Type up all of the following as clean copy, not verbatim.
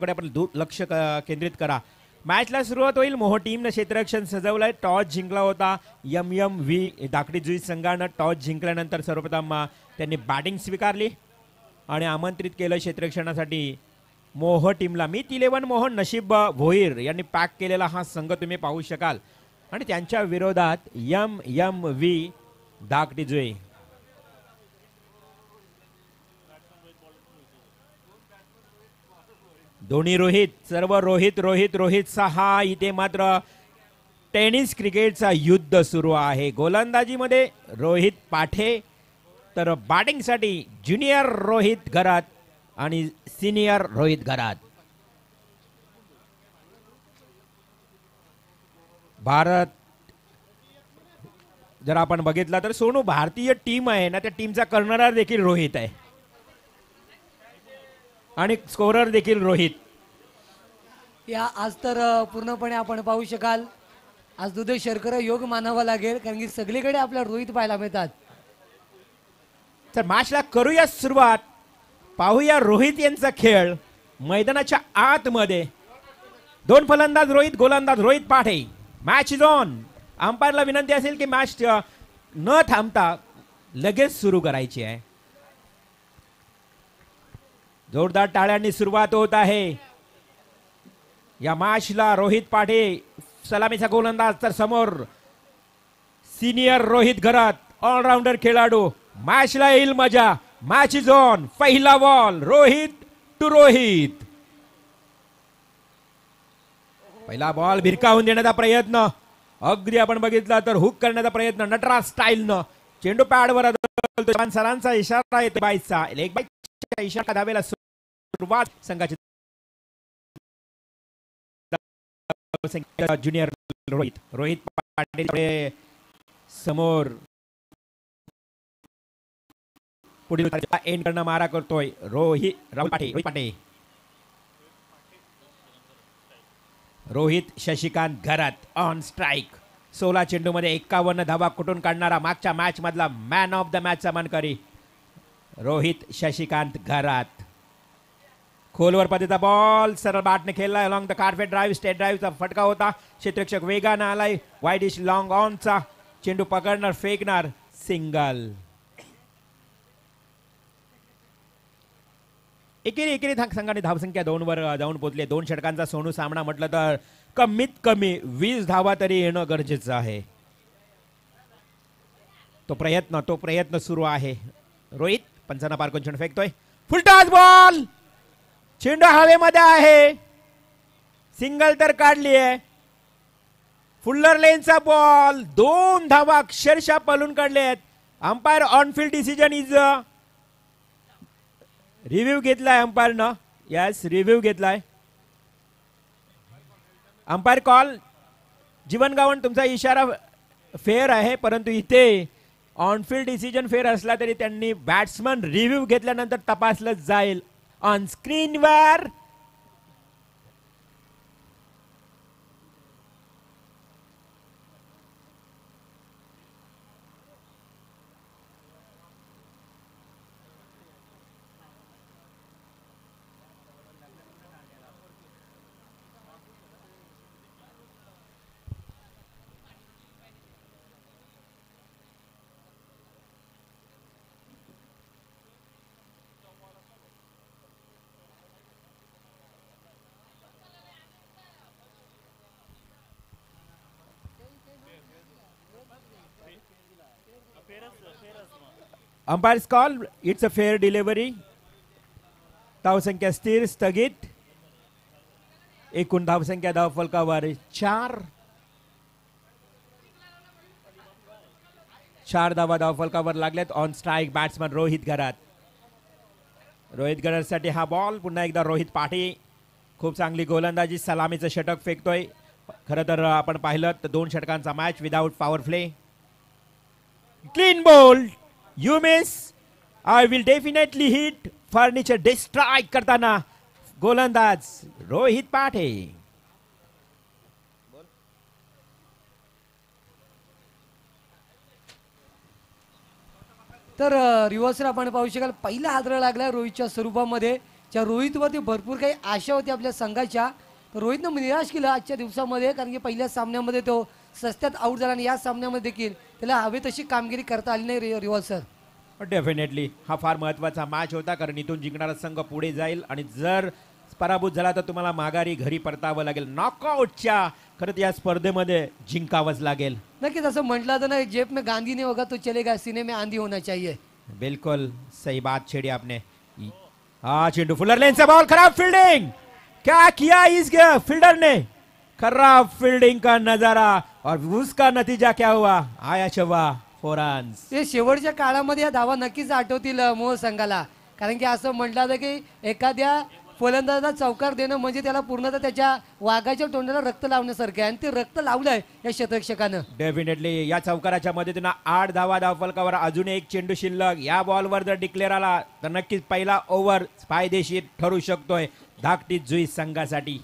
कडे आपण लक्ष केंद्रित करा. मॅचला सुरुवात होईल. मोहो टीमनं क्षेत्ररक्षण सजवलंय. टॉस जिंकला होता. MMV दाखडी जुई संघानं टॉस जिंकल्यानंतर सर्वप्रथम त्यांनी बॅटिंग स्वीकारली आणि आमंत्रित केलं क्षेत्ररक्षणासाठी मोहो टीमला. मित 11 मोहो नशीब भोईर यांनी पॅक केलेला हा संघ तुम्ही पाहू शकाल आणि त्यांच्या विरोधात MMV दाखडी जुई. दोन्ही रोहित, सर्व रोहित रोहित रोहितचा हा इथे मात्र टेनिस क्रिकेटचा युद्ध सुरू आहे. गोलंदाजीमध्ये रोहित पाठे, तर बॅटिंगसाठी ज्युनियर रोहित घरात आणि सिनियर रोहित घरात. भारत जर आपण बघितला तर सोनू भारतीय टीम आहे ना, त्या टीमचा कर्णधार देखील रोहित आहे आणि स्कोरर देखील रोहित. या आज तर पूर्णपणे आपण पाहू शकाल आज दुधे शर्करा योग मानावा लागेल, कारण की सगळीकडे आपल्या रोहित पाहायला मिळतात. तर मॅचला करूया सुरुवात. पाहूया रोहित यांचा खेळ. मैदानाच्या आतमध्ये दोन फलंदाज रोहित, गोलंदाज रोहित पाठे. Match is on. अंपायरला विनंती असेल की मॅच न थांबता लगेच सुरू करायची आहे. जोरदार टाळ्यांनी सुरुवात होत आहे या मॅचला. रोहित पाठे सलामीचा गोलंदाज, तर समोर सिनियर रोहित घरात ऑलराऊंडर खेळाडू. मॅचला येईल मजा. Match is on. पहिला बॉल रोहित टू रोहित. पहिला बॉल भिरकावून देण्याचा प्रयत्न, अगदी आपण बघितला तर हुक करण्याचा प्रयत्न नटराज स्टाईलनं. चेंडू पॅडवर सरांचा इशारा येतो. बाईचा एक बाईचा इशारा धावेला सुरुवात संघाची. ज्युनियर रोहित, रोहित पाटील समोर पुढील एंड करणं मारा करतोय राहुल पाटे. रोहित पाटे, रोहित शशिकांत घरात ऑन स्ट्राईक. 16 चेंडूमध्ये 51 धावा कुठून काढणारा मागच्या मॅच मधला मॅन ऑफ द मॅचचा मानकरी रोहित शशिकांत घरात. खोलवर पद्धतीचा बॉल सरळ बॅटने खेळला. Along the carpet drive, straight ड्राईव्हचा फटका होता. क्षेत्ररक्षक वेगानं आलाय. वाईड इश लॉंग ऑनचा चेंडू पकडणार, फेकणार, सिंगल. एकेरी संघाने धावसंख्या 2 वर जाऊन पोहोचले. 2 षटकांचा सोनू सामना म्हटलं तर कमीत कमी 20 धावा तरी येणं गरजेचं आहे. तो प्रयत्न सुरू आहे. रोहित पंचांना पार करून चेंडू फेकतोय. फुलटॉस बॉल, चेंडू हवेमध्ये आहे. सिंगल तर काढली आहे. फुल्लर लेनचा बॉल, 2 धावा अक्षरशः पळून काढले आहेत. Umpire on field decision is review घेतलाय अंपायरनं. यस, रिव्ह्यू घेतलाय. Umpire call. जीवन गावण तुमचा इशारा फेअर आहे, परंतु इथे ऑन फील्ड डिसिजन फेअर असला तरी त्यांनी बॅट्समन रिव्ह्यू घेतल्यानंतर तपासलं जाईल ऑन स्क्रीनवर. Umpires call, it's a fair delivery. धावसंख्या स्थिर स्थगित. एकूण धावसंख्या धावफलकावर 4 धावा धावफलकावर लागल्यात. ऑन स्ट्राईक बॅट्समन रोहित घरात. रोहित घरासाठी हा बॉल. पुन्हा एकदा रोहित पाटे खूप चांगली गोलंदाजी, सलामीचं षटक फेकतोय. खरं तर आपण पाहिलं तर 2 षटकांचा match without power play. Clean ball. You miss. I will definitely hit. Furniture destroy करताना गोलंदाज रोहित पाटे. तर रिव्हर्सर आपण पाहू शकाल पहिला हादरा लागला रोहितच्या स्वरूपामध्ये. ज्या रोहितवरती भरपूर काही आशा होती आपल्या संघाच्या, तर रोहितनं निराश केलं आजच्या दिवसामध्ये, कारण की पहिल्या सामन्यामध्ये तो सस्त्यात आऊट झाला आणि या सामन्यामध्ये देखील त्याला हवी तशी कामगिरी करता आली नाही रिवाल सर. डेफिनेटली हा फार महत्त्वाचा मॅच होता, कारण इथून जिंकणारा संघ पुढे जाईल आणि जर पराभूत झाला तर तुम्हाला माघारी घरी परतावं लागेल. नॉकआउटच्या खरं तर या स्पर्धेमध्ये जिंकावंच लागेल. नक्कीच असं म्हटलं तर नाही, जेब में गांधी नहीं होगा तो चलेगा, सीने में आंधी होना चाहिए. बिल्कुल सही बात छेड़ी आपने. हाँ चिंटू फुलर लेन से बॉल, खराब फील्डिंग. क्या किया इस फील्डर ने, खराब फील्डिंग का नजारा और उसका नतीजा क्या हुआ, आया छवा 4 रन्स. ते शेवटच्या काळामध्ये या धावा नक्कीच आठवतील मोह संघाला, कारण की असं म्हटलं जातं की एखाद्या फलंदाजाला चौकार देणं म्हणजे त्याला पूर्णतः त्याच्या वाघाच्या तोंडाला रक्त लावण्यासारखं आहे, आणि ते रक्त लावलंय या शतरक्षकानं. डेफिनेटली या चौकाराच्या मदतीने 8 धावा धावफलकावर, अजून एक चेंडू शिल्लक. या बॉलवर जर डिक्लेअर आला तर नक्कीच पहिला ओव्हर फायदेशीर ठरू शकतोय धाकटी जुई संघासाठी.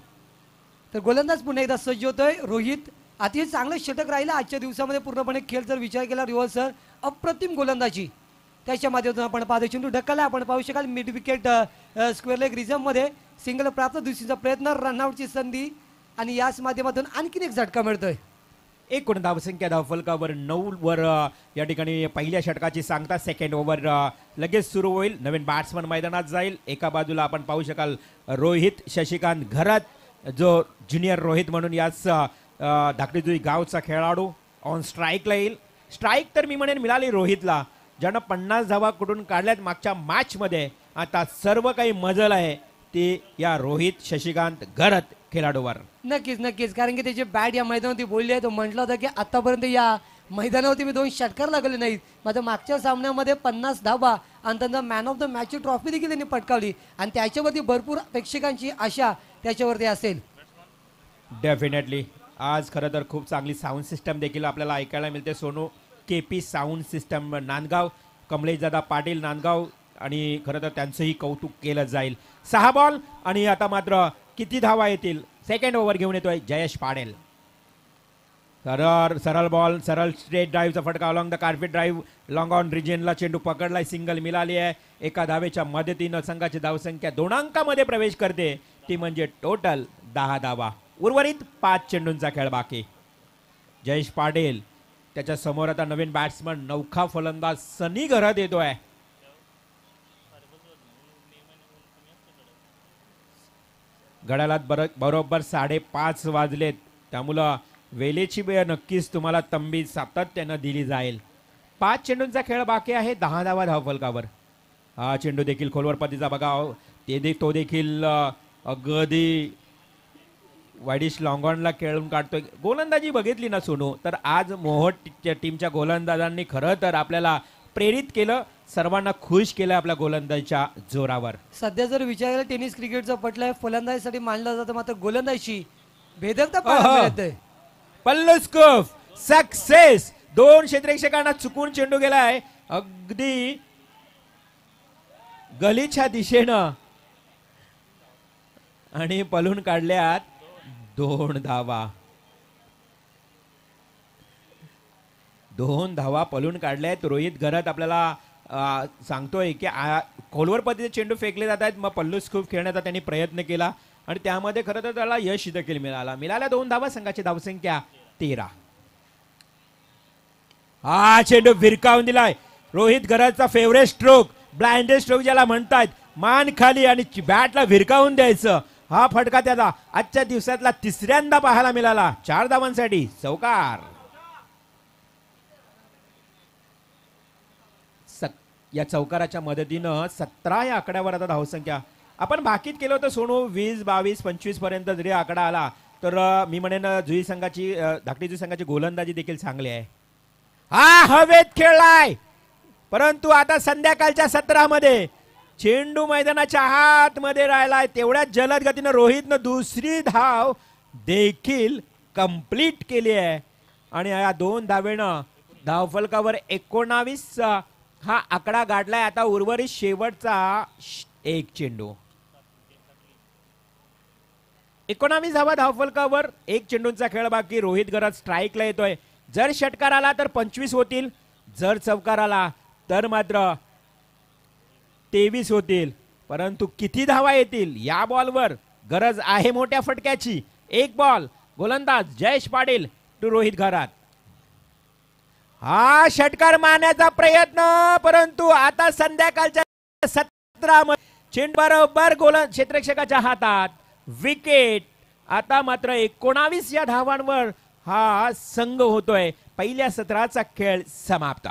तर गोलंदाज पुन्हा एकदा सज्ज होतोय रोहित. अतिशय चांगलं षटक राहिलं आजच्या दिवसामध्ये पूर्णपणे. खेळ जर विचार केला रिव्हर्स सर, अप्रतिम गोलंदाजी त्याच्या माध्यमातून आपण पाहतो. चेंडू ढकलला, आपण पाहू शकाल मिड विकेट स्क्वेअर लेग रिझममध्ये सिंगल प्राप्त, दुसरीचा प्रयत्न, रनआउटची संधी, आणि याच माध्यमातून आणखीन एक झटका मिळतोय. एकूण धावसंख्या धावफलकावर 9 वर या ठिकाणी पहिल्या षटकाची सांगता. सेकंड ओव्हर लगेच सुरू होईल. नवीन बॅट्समन मैदानात जाईल. एका बाजूला आपण पाहू शकाल रोहित शशिकांत घरत, जो ज्युनियर रोहित म्हणून याच धाकटीजुई गावचा खेळाडू ऑन स्ट्राईकला येईल. स्ट्राईक तर मी म्हणेन मिळाली रोहितला, ज्यानं 50 धावा कुठून काढल्यात मागच्या मॅचमध्ये. आता सर्व काही मजल आहे ते या रोहित शशिकांत घरत खेळाडूवर. नक्कीच नक्कीच, कारण की त्याची बॅट या मैदानावरती बोलली आहे. तो म्हटलं होतं की आतापर्यंत या मैदानावरती मी 2 षटकार लागले नाहीत. माझ्या मागच्या सामन्यामध्ये 50 धावा आणि त्यांना मॅन ऑफ द मॅचची ट्रॉफी देखील त्यांनी पटकावली, आणि त्याच्यावरती भरपूर प्रेक्षकांची आशा त्याच्यावरती असेल. डेफिनेटली आज खरं तर खूप चांगली साऊंड सिस्टम देखील आपल्याला ऐकायला मिळते. Sonu KP sound system Nandgaon, कमलेशदादा पाटील नांदगाव, आणि खरं तर त्यांचंही कौतुक केलं जाईल. 6 बॉल आणि आता मात्र किती धावा येतील. सेकंड ओव्हर घेऊन येतोय जयेश पाडेल. सरळ बॉल, सरळ स्ट्रेट ड्राईव्हचा फटका along the carpet drive, long on रिजनला चेंडू पकडलाय, सिंगल मिळाली आहे. एका धावेच्या मदतीनं संघाची धावसंख्या 2 अंकामध्ये प्रवेश करते, ती म्हणजे टोटल 10 धावा. उर्वरित 5 चेंडूंचा खेळ बाकी. जयेश पाटील, त्याच्या समोर आता नवीन बॅट्समन नौखा फलंदाज सनी घरात येतोय. घड्याळात बरोबर 5:30 वाजलेत, त्यामुळं वेळेची वेळ नक्कीच तुम्हाला तंबी सातत्यानं दिली जाईल. 5 चेंडूंचा खेळ बाकी आहे, 10 धावा धावफलकावर. हा चेंडू देखील खोलवर पतीचा बघा, तो देखील अगदी वाईडिश लॉंगॉनला खेळून काढतोय. गोलंदाजी बघितली ना सोनू, तर आज मोहोट टीमच्या गोलंदाजांनी खरं तर आपल्याला प्रेरित केलं, सर्वांना खुश केलं आपल्या गोलंदाजीच्या जोरावर. सध्या जर विचार केला टेनिस क्रिकेटचा पटलाय फलंदाजीसाठी मानलं जातं, मात्र गोलंदाजी भेदकता पाहायला मिळते. पल्लू स्कूफ सक्सेस. 2 क्षेत्ररक्षकांना चुकून चेंडू गेलाय अगदी गलीच्या दिशेनं, आणि पलून काढल्यात 2 धावा. 2 धावा पलून काढल्यात. रोहित घरत आपल्याला सांगतोय की खोलवर पद्धतीचे चेंडू फेकले जात आहेत, मग पल्लू स्कूप खेळण्याचा त्यांनी प्रयत्न केला आणि त्यामध्ये खरं तर त्याला यश देखील मिळाल्या 2 धावा. संघाची धावसंख्या 13. हा चेंडू भिरकावून दिलाय. रोहित घरतचा फेवरेट स्ट्रोक, ब्लाइंडेड स्ट्रोक ज्याला म्हणतात, मान खाली आणि बॅटला भिरकावून द्यायचं. हा फटका त्याला आजच्या दिवसातला 3ऱ्यांदा पाहायला मिळाला. 4 धावांसाठी चौकार. या चौकाराच्या मदतीनं 17 या आकड्यावर आता धावसंख्या आपण भाकीत केलं होतं सोनू. 20, 22, 25 पर्यंत जरी आकडा आला तर मी म्हणेन जुई संघाची धाकटी जुई संघाची गोलंदाजी देखील चांगली आहे. हा हवेत खेळलाय, परंतु आता संध्याकाळच्या सत्रामध्ये चेंडू मैदानाच्या आतमध्ये राहिलाय. तेवढ्याच जलद गतीनं रोहितनं 2री धाव देखील कंप्लीट केली आहे, आणि या 2 धावेनं धावफलकावर 19 हा आकडा गाठलाय. आता उर्वरित शेवटचा 1 चेंडू. 19 धावा धावफलकावर 1 चेंडूंचा खेळ बाकी. रोहित घरात स्ट्राईकला येतोय. जर षटकार आला तर 25 होतील, जर चौकार आला तर मात्र 23 होतील. परंतु किती धावा येतील या बॉलवर गरज आहे मोठ्या फटक्याची. एक बॉल, गोलंदाज जयेश पाटील टू रोहित घरात. हा षटकार मारण्याचा प्रयत्न, परंतु आता संध्याकाळच्या 17 चेंडू बरोबर गोलंदाज क्षेत्ररक्षकाच्या हातात. विकेट. आता मात्र 19 या धावांवर हा संघ होतोय. पहिल्या सत्राचा खेळ समाप्त.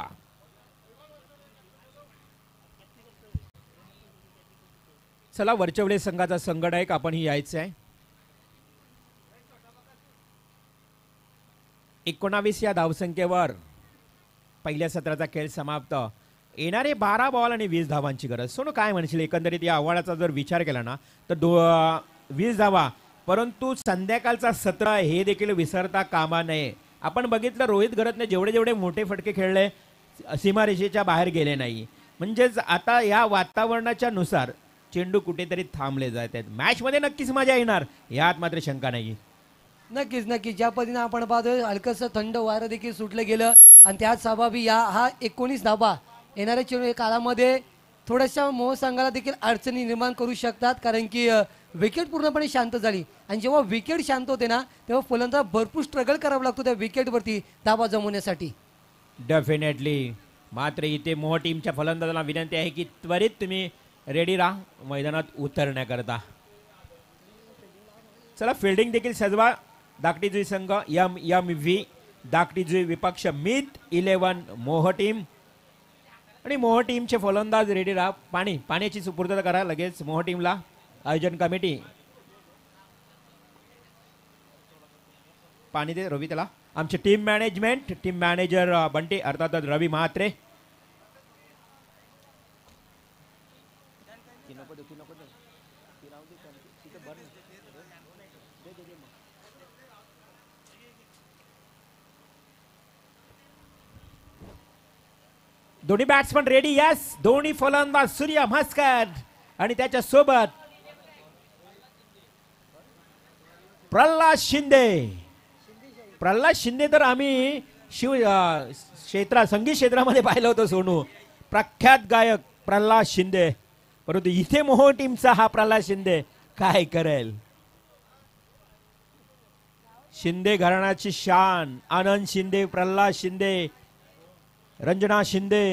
चला वरचवडे संघाचा संघनायक आपण ही यायचं आहे. 19 या धावसंख्येवर पहिल्या सत्राचा खेळ समाप्त. येणारे 12 बॉल आणि 20 धावांची गरज. सोनू काय म्हणशील एकंदरीत या आव्हानाचा जर विचार केला ना तर 20 धावा, परंतु संध्याकाळचा सत्र हे देखील विसरता कामा नये. आपण बघितलं रोहित घरतने जेवढे जेवढे मोठे फटके खेळले सीमारेषेच्या बाहेर गेले नाही. म्हणजेच आता या वातावरणाच्या नुसार चेंडू कुठेतरी थांबले जात आहेत. मॅच मध्ये नक्कीच मजा येणार यात मात्र शंका नाही. नक्कीच नक्कीच ज्या पद्धतीने आपण पाहतोय हलकंसं थंड वारं देखील सुटलं गेलं आणि त्याच स्वाभाविक हा 19 धाबा येणाऱ्या चेंडू काळामध्ये थोड्याशा मोह संघाला देखील अडचणी निर्माण करू शकतात. कारण की विकेट पूर्णपणे शांत झाली आणि जेव्हा विकेट शांत होते ना तेव्हा फलंदाज भरपूर स्ट्रगल करावा लागतो त्या विकेटवरती धाबा जमवण्यासाठी. डेफिनेटली. मात्र इथे मोह टीमच्या फलंदाजांना विनंती आहे की त्वरित तुम्ही रेडी राहा मैदानात उतरण्याकरता. चला फिल्डिंग देखील सजवा. दाकटीजुई संघ MMV दाकटीजुई विपक्ष मित 11 मोह टीम. आणि मोह टीमचे फलंदाज रेडी राहा. पाण्याची सुपूर्दता करा लगेच मोह टीमला. आयोजन कमिटी पाणी दे रवी त्याला. आमचे team management team manager Bunty अर्थातच रवी म्हात्रे. दोन्ही बॅट्समन रेडी. यस, दोन्ही फलंदाज सूर्य म्हस्कर आणि त्याच्या सोबत प्रल्हाद शिंदे. प्रल्हाद शिंदे तर आम्ही संगीत क्षेत्रामध्ये पाहिलं होतं सोनू. प्रख्यात गायक प्रल्हाद शिंदे. परंतु इथे मोह टीमचा हा प्रल्हाद शिंदे काय करेल. शिंदे घराण्याची शान. आनंद शिंदे, प्रल्हाद शिंदे, रंजना शिंदे.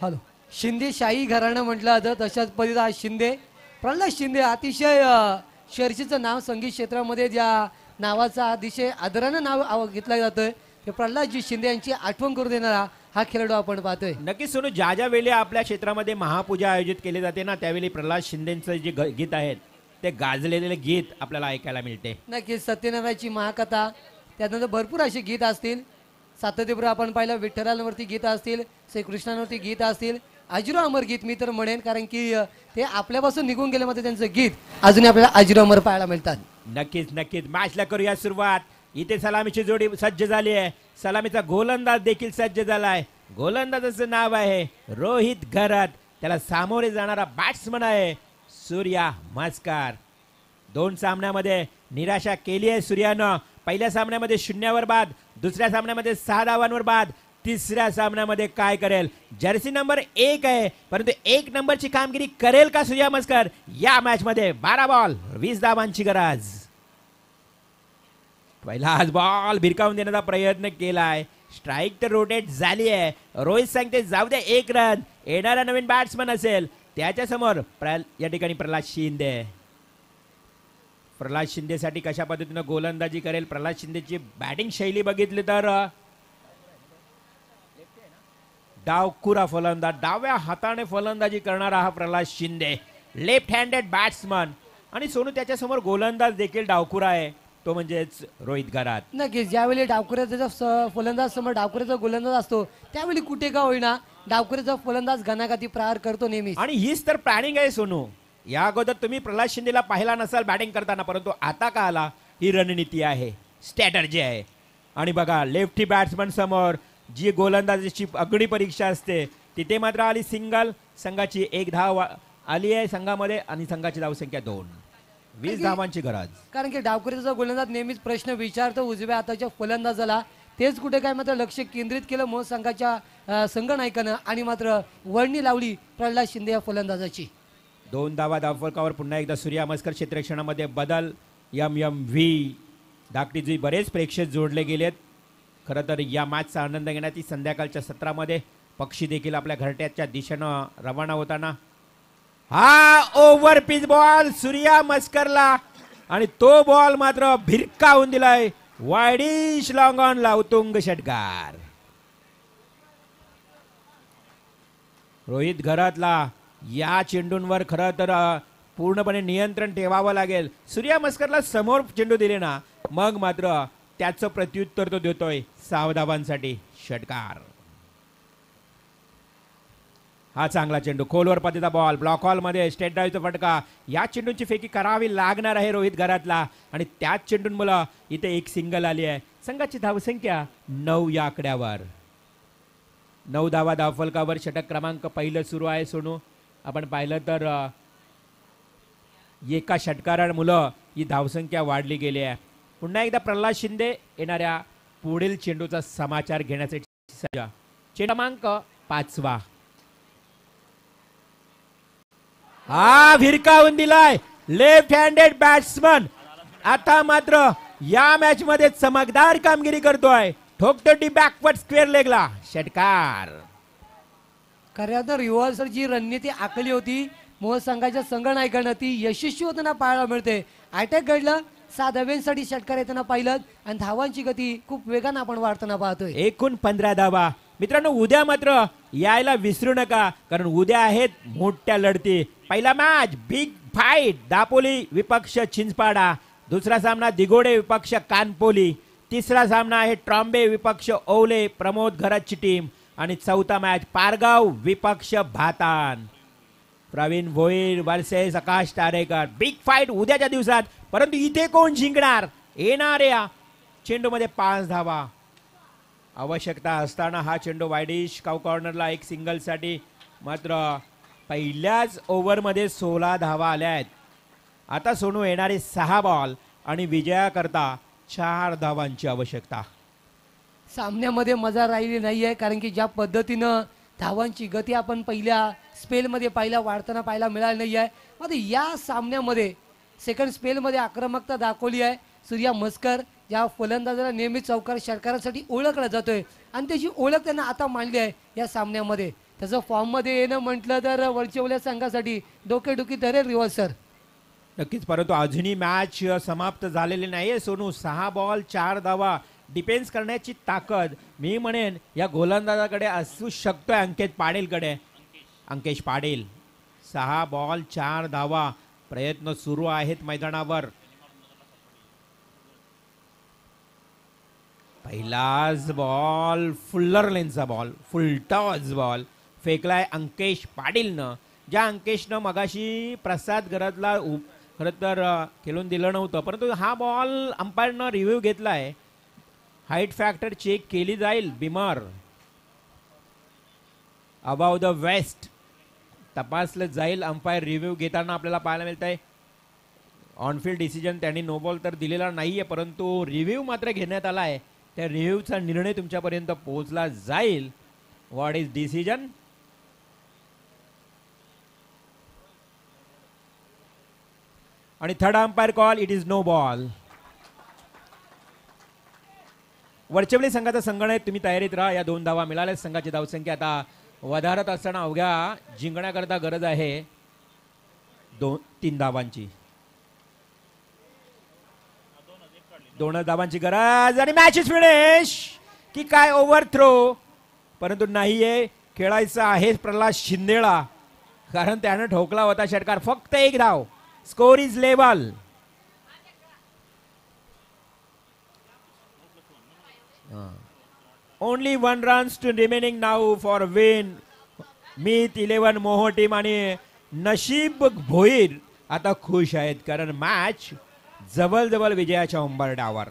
हॅलो. शिंदे शाही घराणं म्हटलं जातं तशाच पद्धतीचा हा शिंदे प्रल्हाद शिंदे अतिशय चर्चेचं नाव संगीत क्षेत्रामध्ये ज्या नावाचा अतिशय आदरानं नाव घेतलं जातं ते प्रल्हादजी शिंदे यांची आठवण करून देणारा हा खेळाडू आपण पाहतोय. नक्कीच सोनू. ज्या ज्या वेळी आपल्या क्षेत्रामध्ये महापूजा आयोजित केली जाते ना त्यावेळी प्रल्हाद शिंदेचं जे गीत आहेत ते गाजलेले गीत आपल्याला ऐकायला मिळते. नक्कीच. सत्यनारायणची महाकथा त्यानंतर भरपूर अशी गीत असतील. सातत्यपूर्व आपण पाहिलं विठ्ठलांवरती गीत असतील, श्रीकृष्णांवरती गीत असतील. अजरो अमर गीत मी तर म्हणेन कारण की ते आपल्यापासून निघून गेल्यामध्ये त्यांचं गीत अजूनही आपल्याला अजरो अमर पाहायला मिळतात. नक्कीच नक्कीच. मॅचला करूया सुरुवात. इथे सलामीची जोडी सज्ज झाली आहे. सलामीचा गोलंदाज देखील सज्ज झालाय. गोलंदाजाचं नाव आहे रोहित घरात. त्याला सामोरे जाणारा बॅट्समन आहे सूर्या म्हस्कर. 2 सामन्यामध्ये निराशा केली आहे सूर्यानं. पहिल्या सामन्यामध्ये 0 बाद, दुसऱ्या सामन्यामध्ये 6 धावांवर बाद, तिसऱ्या सामन्यामध्ये काय करेल. जर्सी नंबर 1 आहे परंतु 1 नंबरची कामगिरी करेल का सूर्या म्हस्कर. या मॅच मध्ये 12 बॉल 20 धावांची गरज. पहिला आज बॉल भिरकावून देण्याचा प्रयत्न केलाय. स्ट्राईक तर रोटेट झाली आहे. रोहित सांगते जाऊ दे 1 रन. येणारा नवीन बॅट्समन असेल त्याच्या समोर या ठिकाणी प्रल्हाद शिंदे. प्रल्हाद शिंदेसाठी कशा पद्धतीनं गोलंदाजी करेल. प्रल्हाद शिंदेची बॅटिंग शैली बघितली तर डावखुरा फलंदाज. डाव्या हाताने फलंदाजी करणारा हा Pralhad Shinde. Left handed batsman. आणि सोनू त्याच्या समोर गोलंदाज देखील डावखुरा आहे तो म्हणजेच रोहित घरात. नक्कीच. ज्यावेळी डावखुऱ्याचा फलंदाज समोर डावखुऱ्याचा गोलंदाज असतो त्यावेळी कुठे का होईना डावखुऱ्याचा फलंदाज घणाघाती प्रहार करतो नेहमी. आणि हीच तर प्लॅनिंग आहे सोनू. या अगोदर तुम्ही प्रल्हाद शिंदेला पाहिला नसाल बॅटिंग करताना, परंतु आता का आला ही रणनीती आहे, स्ट्रॅटर्जी आहे. आणि बघा लेफ्टी बॅट्समन समोर जी गोलंदाजीची अगदी परीक्षा असते तिथे मात्र आली सिंगल. संघाची 1 धाव आली आहे संघामध्ये आणि संघाची धावसंख्या 2. 20 धावांची गरज. कारण की डावखुऱ्याचा गोलंदाज नेहमीच प्रश्न विचारतो उजव्या हाताच्या फलंदाजाला तेच कुठे काय मात्र लक्ष केंद्रित केलं मोह संघाच्या संघनायकानं आणि मात्र वर्णी लावली प्रल्हाद शिंदे या फलंदाजाची. 2 धावा धावफलकावर पुन्हा एकदा सूर्यमस्कर क्षेत्ररक्षणामध्ये बदल. MMV धाकटीजी बरेच प्रेक्षक जोडले गेलेत. खरं तर या मॅचचा आनंद घेण्याची संध्याकाळच्या सत्रामध्ये पक्षी देखील आपल्या घरट्याच्या दिशेनं रवाना होताना. हा ओव्हर पिच बॉल सूर्यमस्करला आणि तो बॉल मात्र भिरकावून दिलाय वायडिश लॉंग ऑन ला उत्तुंग षटकार. रोहित घरातला या चेंडूंवर खरं तर पूर्णपणे नियंत्रण ठेवावं लागेल. सूर्यमस्करला समोर चेंडू दिले ना मग मात्र त्याचं प्रत्युत्तर तो देतोय 6 धावांसाठी. षटकार. हा चांगला चेंडू खोलवर पतीचा बॉल ब्लॉक हॉल मध्ये स्टेट ड्राईव्हचा फटका. या चेंडूंची फेकी करावी लागणार आहे रोहित घरातला आणि त्याच चेंडूंमुळे इथे एक सिंगल आली आहे. संघाची धावसंख्या 9 या आकड्यावर. 9 धावा धावफलकावर षटक क्रमांक पहिलं सुरू आहे. सोनू आपण पाहिलं तर एका षटकारामुळे ही धावसंख्या वाढली गेली आहे. पुन्हा एकदा प्रल्हाद शिंदे येणाऱ्या पुढील चेंडूचा समाचार घेण्यासाठी सज्ज. चेंडू क्रमांक 5. हा भिरकावून दिलाय लेफ्ट हँडेड बॅट्समन. आता मात्र या मॅच मध्ये चमकदार कामगिरी करतोय. ठोकतो ती बॅकवर्ड स्क्वेअर लेगला. षटकार. खऱ्या तर रिव्हर्सल जी रणनीती आखली होती मोह संघाच्या संघनायकानं ती यशस्वी होताना पाहायला मिळते. अटॅक घडलं 7 धाव्यांसाठी षटकार येताना पाहिलं आणि धावांची गती खूप वेगानं आपण वाढताना पाहतोय. एकूण 15 धावा. मित्रांनो उद्या मात्र यायला विसरू नका कारण उद्या आहेत मोठ्या लढती. पहिला मॅच बिग फाईट दापोली विपक्ष चिंचपाडा. दुसरा सामना दिगोडे विपक्ष कानपोली. तिसरा सामना आहे ट्रॉम्बे विपक्ष ओवले प्रमोद घराची टीम. आणि चौथा मॅच पारगाव विपक्ष भातान. प्रवीण भोईर वर्सेस आकाश तारेकर. बिग फाईट उद्याच्या दिवसात. परंतु इथे कोण जिंकणार. येणाऱ्या चेंडूमध्ये 5 धावा आवश्यकता असताना हा चेंडू वायडिश काऊ कॉर्नरला एक सिंगल साठी. मात्र पहिल्याच ओव्हरमध्ये 16 धावा आल्या आहेत. आता सोनू येणारे 6 बॉल आणि विजयाकरता 4 धावांची आवश्यकता. सामन्यामध्ये मजा राहिली नाही आहे कारण की ज्या पद्धतीनं धावांची गती आपण पहिल्या स्पेलमध्ये वाढताना पाहायला मिळाली नाही आहे. मात्र या सामन्यामध्ये सेकंड स्पेलमध्ये आक्रमकता दाखवली आहे. सूर्यमस्कर या फलंदाजाला नेहमी चौकार षटकारासाठी ओळखला जातोय आणि त्याची ओळख त्यांना आता मांडली आहे या सामन्यामध्ये. त्याचं फॉर्ममध्ये येणं म्हटलं तर वरचेवल्या संघासाठी डोकेदुखी ठरेल रिव्हर्सर. नक्कीच. परंतु अजूनही मॅच समाप्त झालेली नाहीये सोनू. 6 बॉल 4 धावा डिफेन्स करण्याची ताकद मी म्हणेन या गोलंदाजाकडे असू शकतोय. अंकेश पाटील 6 बॉल 4 धावा. प्रयत्न सुरू आहेत मैदानावर. पहिलाच बॉल फुल्लर लेनचा बॉल फुलटॉस बॉल फेकलाय अंकेश पाटीलनं. ज्या अंकेशनं मगाशी प्रसाद घरातला खरं तर खेळून दिलं नव्हतं परंतु हा बॉल अंपायरनं रिव्ह्यू घेतलाय. हाईट फॅक्टर चेक केली जाईल. बिमर अबाव द वेस्ट तपासलं जाईल अंपायर रिव्ह्यू घेताना आपल्याला पाहायला मिळत आहे. ऑनफिल्ड डिसिजन त्यांनी नो बॉल तर दिलेला नाहीये परंतु रिव्ह्यू मात्र घेण्यात आला आहे. त्या रिव्ह्यूचा निर्णय तुमच्यापर्यंत पोहोचला जाईल. What is decision. आणि third umpire call it is no ball. वरचेवली संघाचा संगणक तुम्ही तयारीत राहा. या 2 धावा मिळाल्या. संघाची धावसंख्या आता वधारत असताना अवघ्या जिंकण्याकरता गरज आहे 2-3 धावांची. 2 धावांची गरज आणि मॅच इज फिनिश. की काय ओव्हर थ्रो परंतु नाहीये. खेळायचं आहे प्रल्हाद शिंदेला कारण त्यानं ठोकला होता षटकार. फक्त 1 धाव. Score is level. Only 1 runs to remaining now for win. Meet 11 मोहो टीम आणि नशीब भोईर आता खुश आहेत कारण मॅच जवळ विजयाच्या उंबरठ्यावर.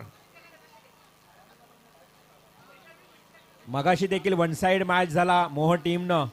मगाशी देखील 1 साइड मॅच झाला मोहो टीमनं